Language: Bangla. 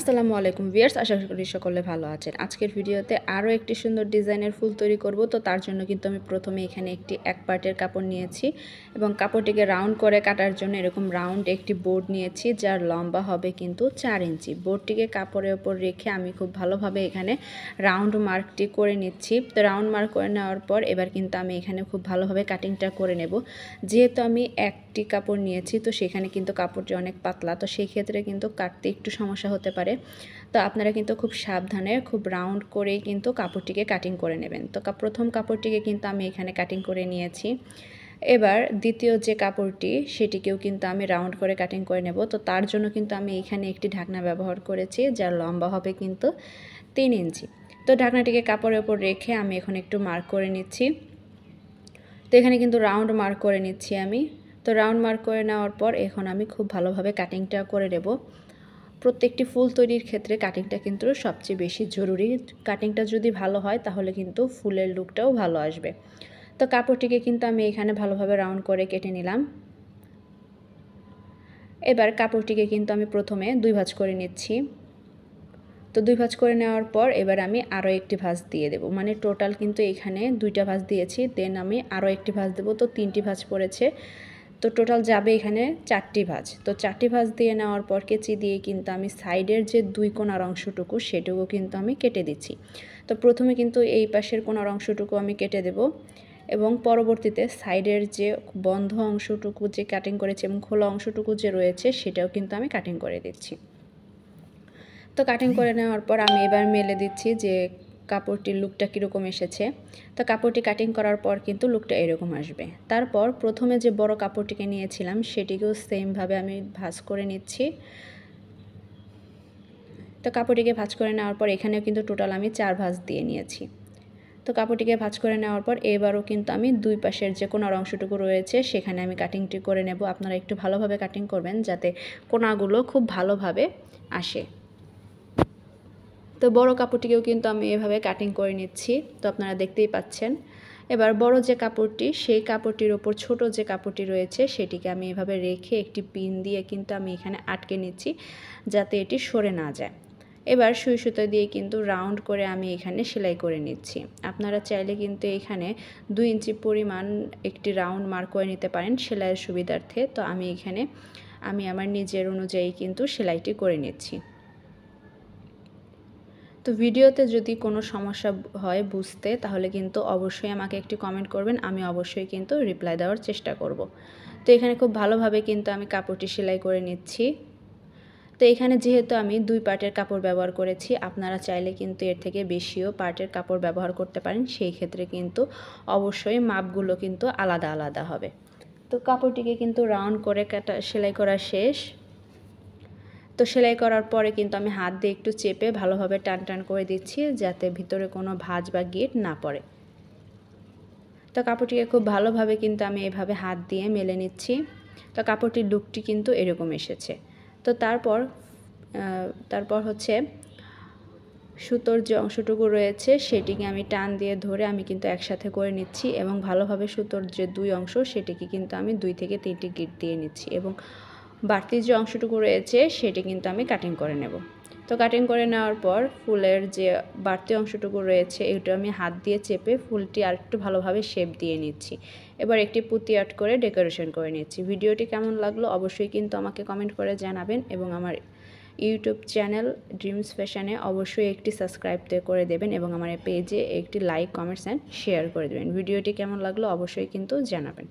আসসালামু আলাইকুম ভিউয়ার্স, আশা করি সকলে ভালো আছেন। আজকের ভিডিওতে আরও একটি সুন্দর ডিজাইনের ফুল তৈরি করব। তো তার জন্য কিন্তু আমি প্রথমে এখানে একটি এক পার্টের কাপড় নিয়েছি এবং কাপড়টিকে রাউন্ড করে কাটার জন্য এরকম রাউন্ড একটি বোর্ড নিয়েছি, যার লম্বা হবে কিন্তু 4 ইঞ্চি। বোর্ডটিকে কাপড়ের ওপর রেখে আমি খুব ভালোভাবে এখানে রাউন্ড মার্কটি করে নিচ্ছি। তো রাউন্ড মার্ক করে নেওয়ার পর এবার কিন্তু আমি এখানে খুব ভালোভাবে কাটিংটা করে নেব। যেহেতু আমি একটি কাপড় নিয়েছি, তো সেখানে কিন্তু কাপড়টি অনেক পাতলা, তো সেই ক্ষেত্রে কিন্তু কাটতে একটু সমস্যা হতে পারে। তো আপনারা কিন্তু খুব সাবধানে খুব রাউন্ড করেই কিন্তু কাপড়টিকে কাটিং করে নেবেন। তো প্রথম কাপড়টিকে কিন্তু আমি এখানে কাটিং করে নিয়েছি। এবার দ্বিতীয় যে কাপড়টি সেটিকেও কিন্তু আমি রাউন্ড করে কাটিং করে নেব। তো তার জন্য কিন্তু আমি এখানে একটি ঢাকনা ব্যবহার করেছি, যার লম্বা হবে কিন্তু 3 ইঞ্চি। তো ঢাকনাটিকে কাপড়ের ওপর রেখে আমি এখন একটু মার্ক করে নিচ্ছি। তো এখানে কিন্তু রাউন্ড মার্ক করে নিচ্ছি আমি। তো রাউন্ড মার্ক করে নেওয়ার পর এখন আমি খুব ভালোভাবে কাটিংটা করে নেব। প্রত্যেকটি ফুল তৈরির ক্ষেত্রে কাটিংটা কিন্তু সবচেয়ে বেশি জরুরি। কাটিংটা যদি ভালো হয় তাহলে কিন্তু ফুলের লুকটাও ভালো আসবে। তো কাপড়টিকে কিন্তু আমি এখানে ভালোভাবে রাউন্ড করে কেটে নিলাম। এবার কাপড়টিকে কিন্তু আমি প্রথমে 2 ভাঁজ করে নিচ্ছি। তো 2 ভাঁজ করে নেওয়ার পর এবার আমি আরও একটি ভাঁজ দিয়ে দেব। মানে টোটাল কিন্তু এখানে 2টা ভাঁজ দিয়েছি, দেন আমি আরও একটি ভাঁজ দেব। তো 3টি ভাঁজ পড়েছে। তো টোটাল যাবে এখানে 4টি ভাঁজ। তো 4টি ভাঁজ দিয়ে নেওয়ার পর কেচি দিয়ে কিন্তু আমি সাইডের যে 2 কোণার অংশটুকু সেটুকু কিন্তু আমি কেটে দিচ্ছি। তো প্রথমে কিন্তু এই পাশের কোণার অংশটুকু আমি কেটে দেব এবং পরবর্তীতে সাইডের যে বন্ধ অংশটুকু যে কাটিং করেছি এবং খোলা অংশটুকু যে রয়েছে সেটাও কিন্তু আমি কাটিং করে দিচ্ছি। তো কাটিং করে নেওয়ার পর আমি এবার মেলে দিচ্ছি যে কাপড়টির লুকটা কীরকম এসেছে। তো কাপড়টি কাটিং করার পর কিন্তু লুকটা এরকম আসবে। তারপর প্রথমে যে বড় কাপড়টিকে নিয়েছিলাম সেটিকেও সেমভাবে আমি ভাঁজ করে নিচ্ছি। তো কাপড়টিকে ভাঁজ করে নেওয়ার পর এখানেও কিন্তু টোটাল আমি 4 ভাঁজ দিয়ে নিয়েছি। তো কাপড়টিকে ভাঁজ করে নেওয়ার পর এবারও কিন্তু আমি 2 পাশের যে কোণার অংশটুকু রয়েছে সেখানে আমি কাটিংটি করে নেব। আপনারা একটু ভালোভাবে কাটিং করবেন যাতে কোণাগুলো খুব ভালোভাবে আসে। তো বড় কাপড়টিকেও কিন্তু আমি এভাবে কাটিং করে নিচ্ছি। তো আপনারা দেখতেই পাচ্ছেন। এবার বড় যে কাপড়টি সেই কাপড়টির ওপর ছোট যে কাপড়টি রয়েছে সেটিকে আমি এভাবে রেখে একটি পিন দিয়ে কিন্তু আমি এখানে আটকে নিচ্ছি, যাতে এটি সরে না যায়। এবার সুই সুতো দিয়ে কিন্তু রাউন্ড করে আমি এখানে সেলাই করে নিচ্ছি। আপনারা চাইলে কিন্তু এখানে 2 ইঞ্চি পরিমাণ একটি রাউন্ড মার্ক করে নিতে পারেন সেলাইয়ের সুবিধার্থে। তো আমি এখানে আমার নিজের অনুযায়ী কিন্তু সেলাইটি করে নিচ্ছি। তো ভিডিওতে যদি কোনো সমস্যা হয় বুঝতে, তাহলে কিন্তু অবশ্যই আমাকে একটি কমেন্ট করবেন, আমি অবশ্যই কিন্তু রিপ্লাই দেওয়ার চেষ্টা করব। তো এখানে খুব ভালোভাবে কিন্তু আমি কাপড়টি সেলাই করে নিচ্ছি। তো এখানে যেহেতু আমি 2 পার্টের কাপড় ব্যবহার করেছি, আপনারা চাইলে কিন্তু এর থেকে বেশিও পার্টের কাপড় ব্যবহার করতে পারেন। সেই ক্ষেত্রে কিন্তু অবশ্যই মাপগুলো কিন্তু আলাদা আলাদা হবে। তো কাপড়টিকে কিন্তু রাউন্ড করে সেলাই করা শেষ। তো সেলাই করার পরে কিন্তু আমি হাত দিয়ে একটু চেপে ভালোভাবে টান টান করে দিচ্ছি, যাতে ভিতরে কোনো ভাঁজ বা গিঁট না পড়ে। তো কাপড়টিকে খুব ভালোভাবে কিন্তু আমি এভাবে হাত দিয়ে মেলে নিচ্ছি। তো কাপড়টির লুকটি কিন্তু এরকম এসেছে। তো তারপর হচ্ছে সুতোর যে অংশটুকু রয়েছে সেটিকে আমি টান দিয়ে ধরে আমি কিন্তু একসাথে করে নিচ্ছি এবং ভালোভাবে সুতোর যে 2 অংশ সেটিকে কিন্তু আমি 2 থেকে 3টি গিঁট দিয়ে নিচ্ছি এবং বাড়তি যে অংশটুকু রয়েছে সেটি কিন্তু আমি কাটিং করে নেব। তো কাটিং করে নেওয়ার পর ফুলের যে বাড়তি অংশটুকু রয়েছে এটা আমি হাত দিয়ে চেপে ফুলটি আরেকটু ভালোভাবে শেপ দিয়ে নিচ্ছি। এবার একটি পুঁতি আর্ট করে ডেকোরেশন করে নিচ্ছি। ভিডিওটি কেমন লাগলো অবশ্যই কিন্তু আমাকে কমেন্ট করে জানাবেন এবং আমার ইউটিউব চ্যানেল ড্রিমস ফ্যাশনে অবশ্যই একটি সাবস্ক্রাইব করে দেবেন এবং আমার পেজে একটি লাইক, কমেন্টস অ্যান্ড শেয়ার করে দেবেন। ভিডিওটি কেমন লাগলো অবশ্যই কিন্তু জানাবেন।